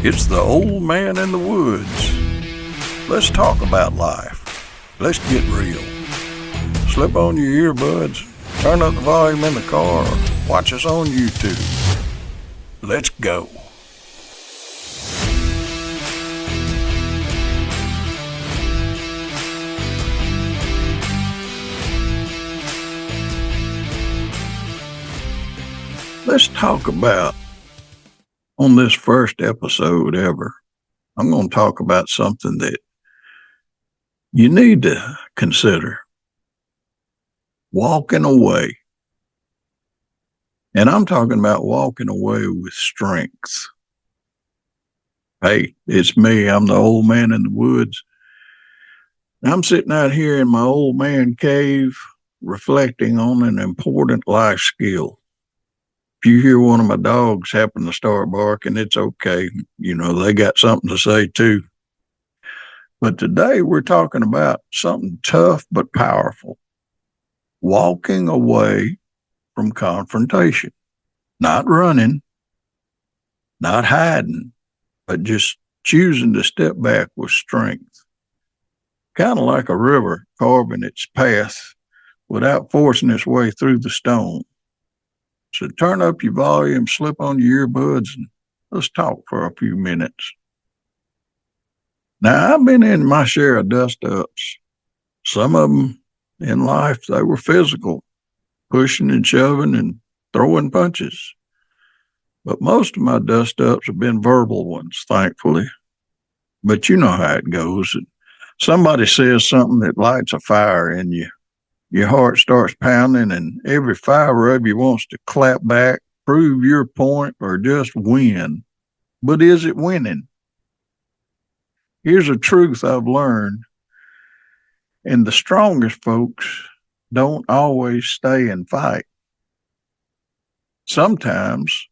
It's the old man in the woods. Let's talk about life. Let's get real. Slip on your earbuds, turn up the volume in the car, or watch us on YouTube. Let's go. Let's talk about, on this first episode ever, I'm going to talk about something that you need to consider. Walking away. And I'm talking about walking away with strength. Hey, it's me. I'm the old man in the woods. I'm sitting out here in my old man cave reflecting on an important life skill. If you hear one of my dogs happen to start barking, it's okay. You know, they got something to say too. But today we're talking about something tough but powerful. Walking away from confrontation. Not running, not hiding, but just choosing to step back with strength. Kind of like a river carving its path without forcing its way through the stone. So turn up your volume, slip on your earbuds, and let's talk for a few minutes. Now, I've been in my share of dust-ups. Some of them in life, they were physical, pushing and shoving and throwing punches. But most of my dust-ups have been verbal ones, thankfully. But you know how it goes. Somebody says something that lights a fire in you. Your heart starts pounding, and every fiber of you wants to clap back, prove your point, or just win. But is it winning? Here's a truth I've learned. And the strongest folks don't always stay and fight. Sometimes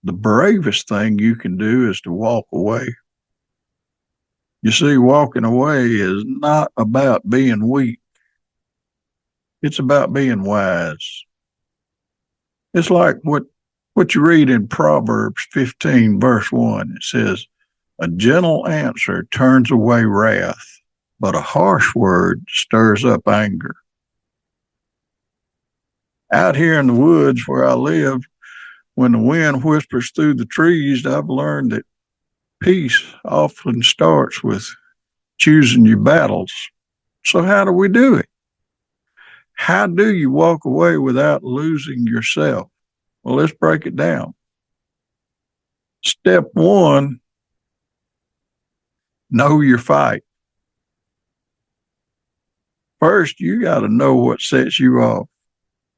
the bravest thing you can do is to walk away. You see, walking away is not about being weak. It's about being wise. It's like what you read in Proverbs 15, verse 1. It says, "A gentle answer turns away wrath, but a harsh word stirs up anger." Out here in the woods where I live, when the wind whispers through the trees, I've learned that peace often starts with choosing your battles. So how do we do it? How do you walk away without losing yourself? Well, let's break it down. Step one, know your fight. First, you got to know what sets you off.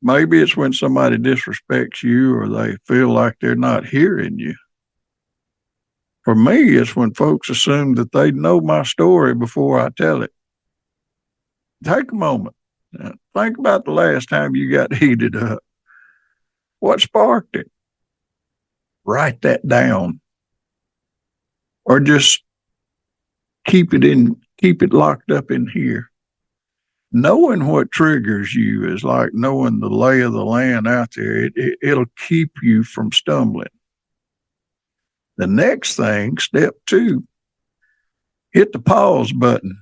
Maybe it's when somebody disrespects you or they feel like they're not hearing you. For me, it's when folks assume that they know my story before I tell it. Take a moment. Think about the last time you got heated up. What sparked it? Write that down. Or just keep it locked up in here. Knowing what triggers you is like knowing the lay of the land out there. It'll keep you from stumbling. The next thing, step two, hit the pause button.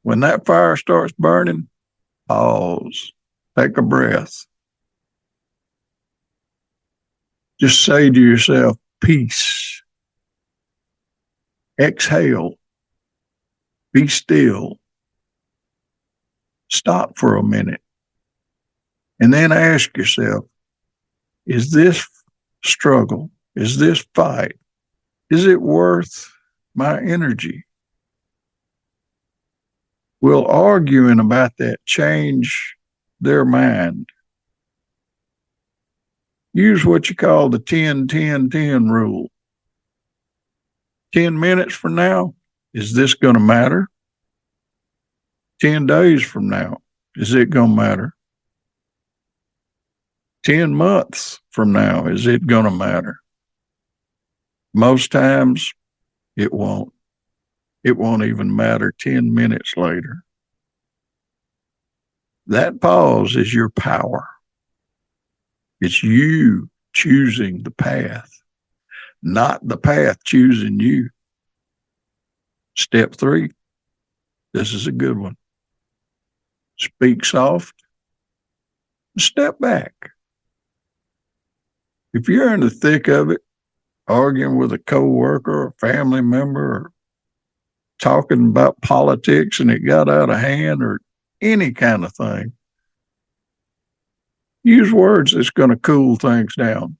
When that fire starts burning, pause, take a breath. Just say to yourself, peace. Exhale. Be still. Stop for a minute. And then ask yourself, is this struggle, is this fight, is it worth my energy? Will arguing about that change their mind? Use what you call the 10-10-10 rule. 10 minutes from now, is this going to matter? 10 days from now, is it going to matter? 10 months from now, is it going to matter? Most times, it won't. It won't even matter 10 minutes later. That pause is your power. It's you choosing the path. not the path choosing you. Step 3, this is a good one. Speak soft, step back. If you're in the thick of it, arguing with a coworker or family member or talking about politics and it got out of hand or any kind of thing, use words that's going to cool things down.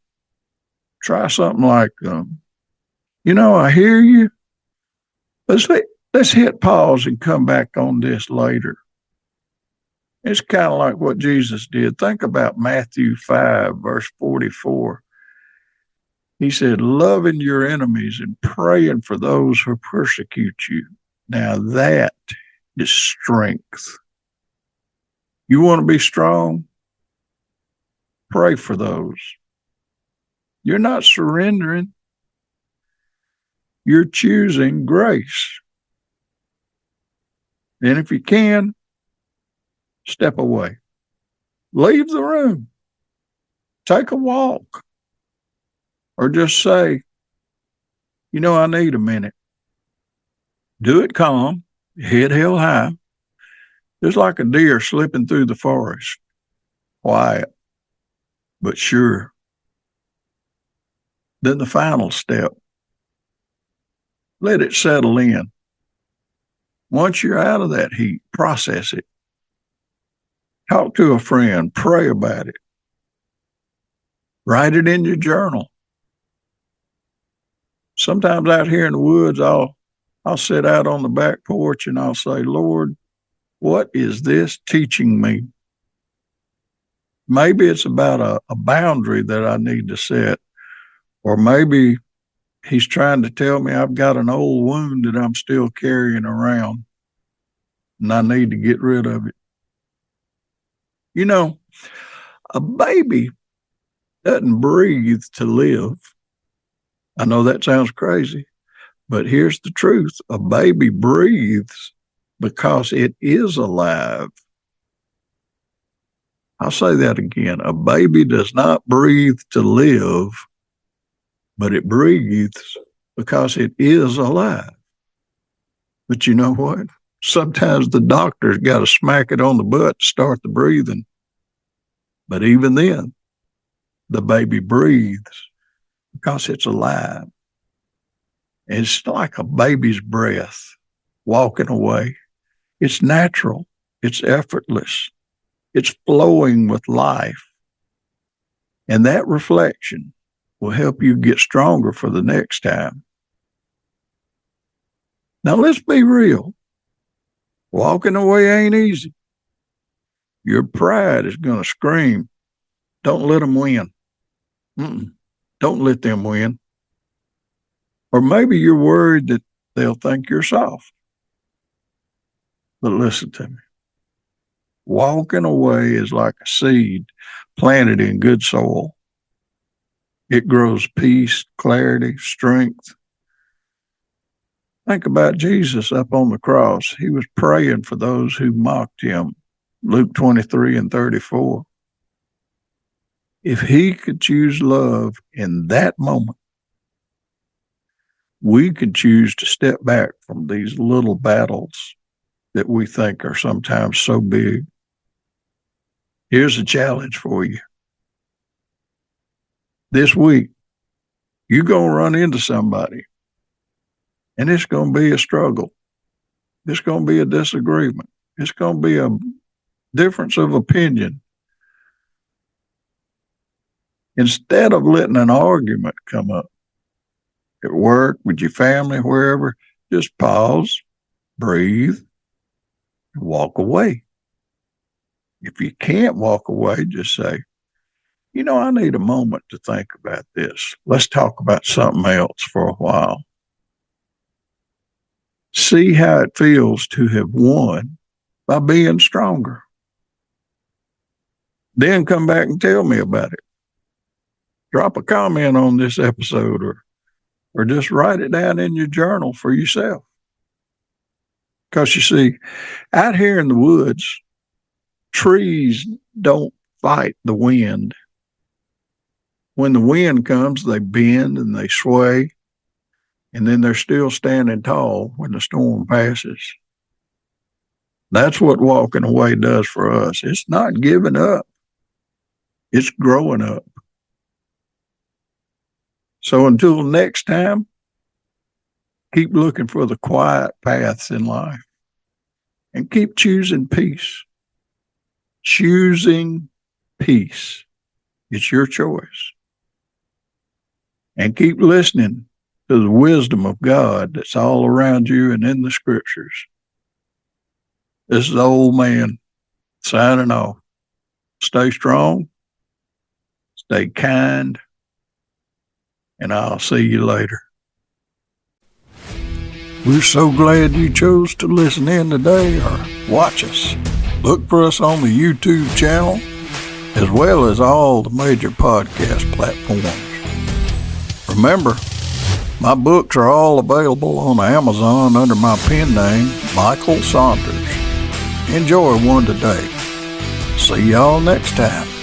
Try something like, I hear you. Let's hit pause and come back on this later. It's kind of like what Jesus did. Think about Matthew 5, verse 44. He said, loving your enemies and praying for those who persecute you. Now that is strength. You want to be strong? Pray for those. You're not surrendering. You're choosing grace. And if you can, step away. Leave the room. Take a walk. Or just say, I need a minute. Do it calm, head held high, just like a deer slipping through the forest. Quiet, but sure. Then the final step, let it settle in. Once you're out of that heat, process it. Talk to a friend, pray about it. Write it in your journal. Sometimes out here in the woods, I'll sit out on the back porch and I'll say, Lord, what is this teaching me? Maybe it's about a boundary that I need to set, or maybe he's trying to tell me I've got an old wound that I'm still carrying around and I need to get rid of it. A baby doesn't breathe to live. I know that sounds crazy, but here's the truth. A baby breathes because it is alive. I'll say that again. A baby does not breathe to live, but it breathes because it is alive. But you know what? Sometimes the doctor's got to smack it on the butt to start the breathing. But even then, the baby breathes because it's alive. It's like a baby's breath walking away. It's natural. It's effortless. It's flowing with life. And that reflection will help you get stronger for the next time. Now, let's be real. Walking away ain't easy. Your pride is going to scream, don't let them win. Don't let them win. Or maybe you're worried that they'll think you're soft. But listen to me. Walking away is like a seed planted in good soil. It grows peace, clarity, strength. Think about Jesus up on the cross. He was praying for those who mocked him. Luke 23 and 34. If he could choose love in that moment, we could choose to step back from these little battles that we think are sometimes so big. Here's a challenge for you. This week, you're going to run into somebody, and it's going to be a struggle. It's going to be a disagreement. It's going to be a difference of opinion. Instead of letting an argument come up at work, with your family, wherever, just pause, breathe, and walk away. If you can't walk away, just say, I need a moment to think about this. Let's talk about something else for a while. See how it feels to have won by being stronger. Then come back and tell me about it. Drop a comment on this episode or just write it down in your journal for yourself. Because you see, out here in the woods, trees don't fight the wind. when the wind comes, they bend and they sway, and then they're still standing tall when the storm passes. That's what walking away does for us. It's not giving up. It's growing up. So until next time, keep looking for the quiet paths in life and keep choosing peace. Choosing peace. It's your choice. And keep listening to the wisdom of God that's all around you and in the scriptures. This is the old man signing off. Stay strong, stay kind, and I'll see you later. We're so glad you chose to listen in today or watch us. Look for us on the YouTube channel as well as all the major podcast platforms. Remember, my books are all available on Amazon under my pen name, Michael Saunders. Enjoy one today. See y'all next time.